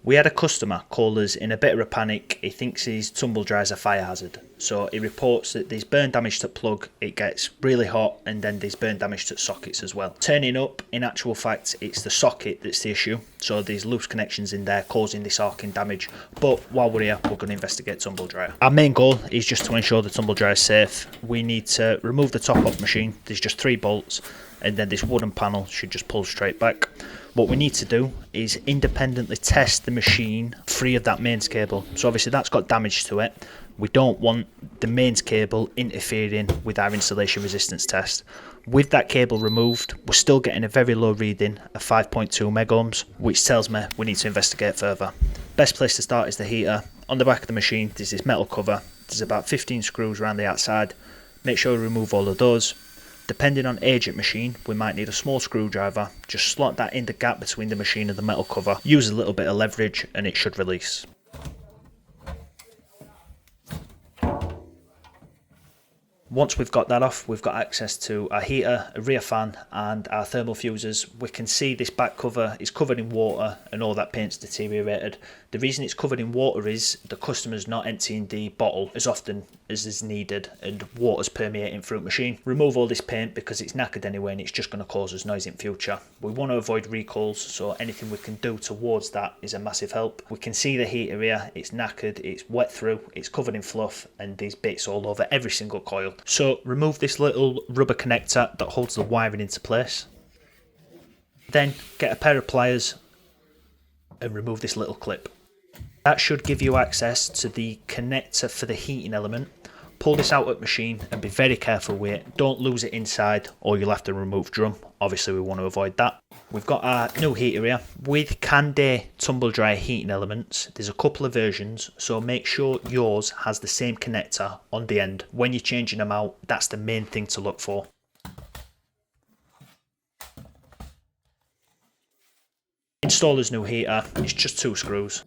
We had a customer call us in a bit of a panic. He thinks his tumble dryer is a fire hazard. So he reports that there's burn damage to the plug, it gets really hot, and then there's burn damage to sockets as well. Turning up, in actual fact, it's the socket that's the issue. So there's loose connections in there causing this arcing damage. But while we're here, we're going to investigate tumble dryer. Our main goal is just to ensure the tumble dryer is safe. We need to remove the top off machine. There's just 3 bolts, and then this wooden panel should just pull straight back. What we need to do is independently test the machine free of that mains cable. So obviously that's got damage to it. We don't want the mains cable interfering with our insulation resistance test. With that cable removed, we're still getting a very low reading of 5.2 megohms, which tells me we need to investigate further. Best place to start is the heater. On the back of the machine, there's this metal cover. There's about 15 screws around the outside. Make sure we remove all of those. Depending on age of machine, we might need a small screwdriver. Just slot that in the gap between the machine and the metal cover. Use a little bit of leverage and it should release. Once we've got that off, we've got access to our heater, a rear fan and our thermal fuses. We can see this back cover is covered in water and all that paint's deteriorated. The reason it's covered in water is the customer's not emptying the bottle as often as is needed and water's permeating through the machine. Remove all this paint because it's knackered anyway and it's just going to cause us noise in future. We want to avoid recalls, so anything we can do towards that is a massive help. We can see the heater here, it's knackered, it's wet through, it's covered in fluff and there's bits all over every single coil. So remove this little rubber connector that holds the wiring into place. Then get a pair of pliers and remove this little clip. That should give you access to the connector for the heating element. Pull this out of the machine and be very careful with it. Don't lose it inside or you'll have to remove drum. Obviously we want to avoid that. We've got our new heater here. With Canday tumble dryer heating elements, there's a couple of versions, so make sure yours has the same connector on the end. When you're changing them out, that's the main thing to look for. Installer's new heater, it's just 2 screws.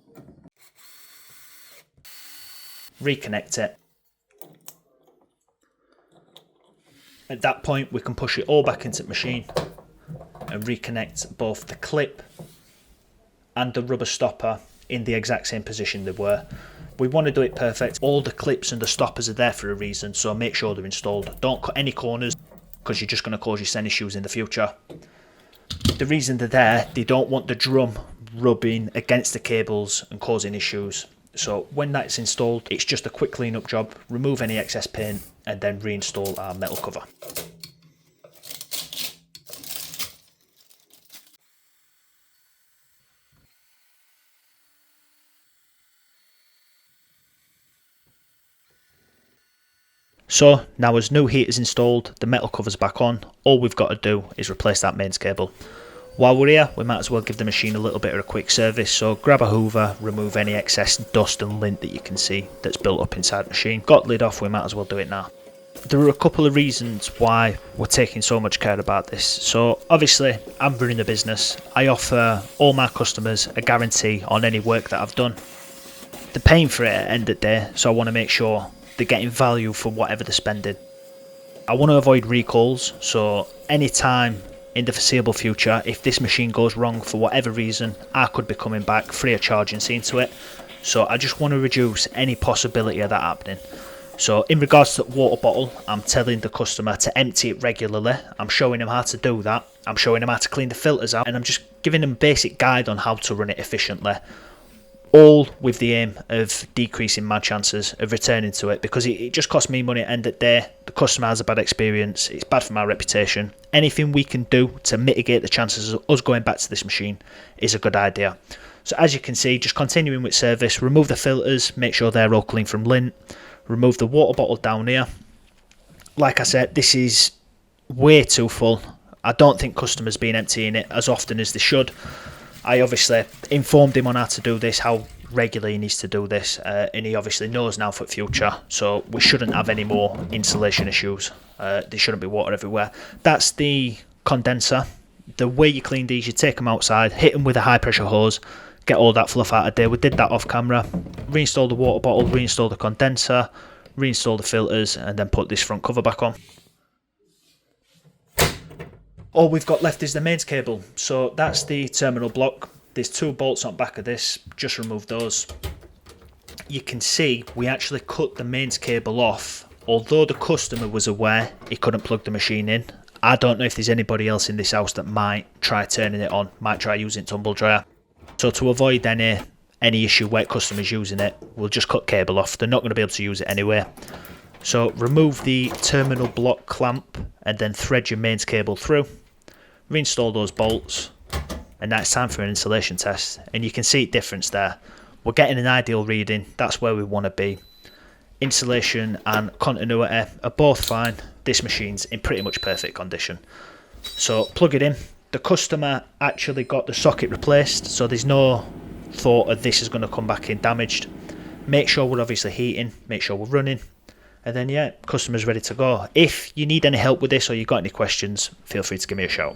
Reconnect it. At that point we can push it all back into the machine and reconnect both the clip and the rubber stopper in the exact same position they were. We want to do it perfect. All the clips and the stoppers are there for a reason, so make sure they're installed. Don't cut any corners because you're just going to cause yourself issues in the future. The reason they're there, they don't want the drum rubbing against the cables and causing issues. So when that's installed, it's just a quick clean up job. Remove any excess paint and then reinstall our metal cover. So now as new heater's installed, the metal cover's back on, all we've got to do is replace that mains cable. While we're here, we might as well give the machine a little bit of a quick service, so grab a hoover, remove any excess dust and lint that you can see that's built up inside the machine. Got the lid off, we might as well do it now. There are a couple of reasons why we're taking so much care about this. So obviously I'm running a business, I offer all my customers a guarantee on any work that I've done. They're paying for it at the end of the day, so I want to make sure they're getting value for whatever they're spending. I want to avoid recalls, so anytime in the foreseeable future, if this machine goes wrong for whatever reason, I could be coming back free of charge and seeing to it. So I just want to reduce any possibility of that happening. So in regards to the water bottle, I'm telling the customer to empty it regularly. I'm showing them how to do that. I'm showing them how to clean the filters out, and I'm just giving them a basic guide on how to run it efficiently. All with the aim of decreasing my chances of returning to it, because it just costs me money at the end of the day. The customer has a bad experience, it's bad for my reputation. Anything we can do to mitigate the chances of us going back to this machine is a good idea. So as you can see, just continuing with service, remove the filters, make sure they're all clean from lint, remove the water bottle down here. Like I said, this is way too full. I don't think customers been emptying it as often as they should. I obviously informed him on how to do this, how regularly he needs to do this, and he obviously knows now for the future, so we shouldn't have any more insulation issues. There shouldn't be water everywhere. That's the condenser. The way you clean these, you take them outside, hit them with a high pressure hose, get all that fluff out of there. We did that off camera. Reinstall the water bottle, reinstall the condenser, reinstall the filters, and then put this front cover back on. All we've got left is the mains cable, so that's the terminal block. There's 2 bolts on the back of this, just remove those. You can see we actually cut the mains cable off, although the customer was aware he couldn't plug the machine in. I don't know if there's anybody else in this house that might try turning it on, might try using tumble dryer. So to avoid any issue where customers using it, we'll just cut cable off. They're not going to be able to use it anyway. So remove the terminal block clamp and then thread your mains cable through. Reinstall those bolts, and now it's time for an insulation test. And you can see the difference there. We're getting an ideal reading, that's where we want to be. Insulation and continuity are both fine. This machine's in pretty much perfect condition. So plug it in. The customer actually got the socket replaced, so there's no thought of this is going to come back in damaged. Make sure we're obviously heating, make sure we're running, and then yeah, customer's ready to go. If you need any help with this or you've got any questions, feel free to give me a shout.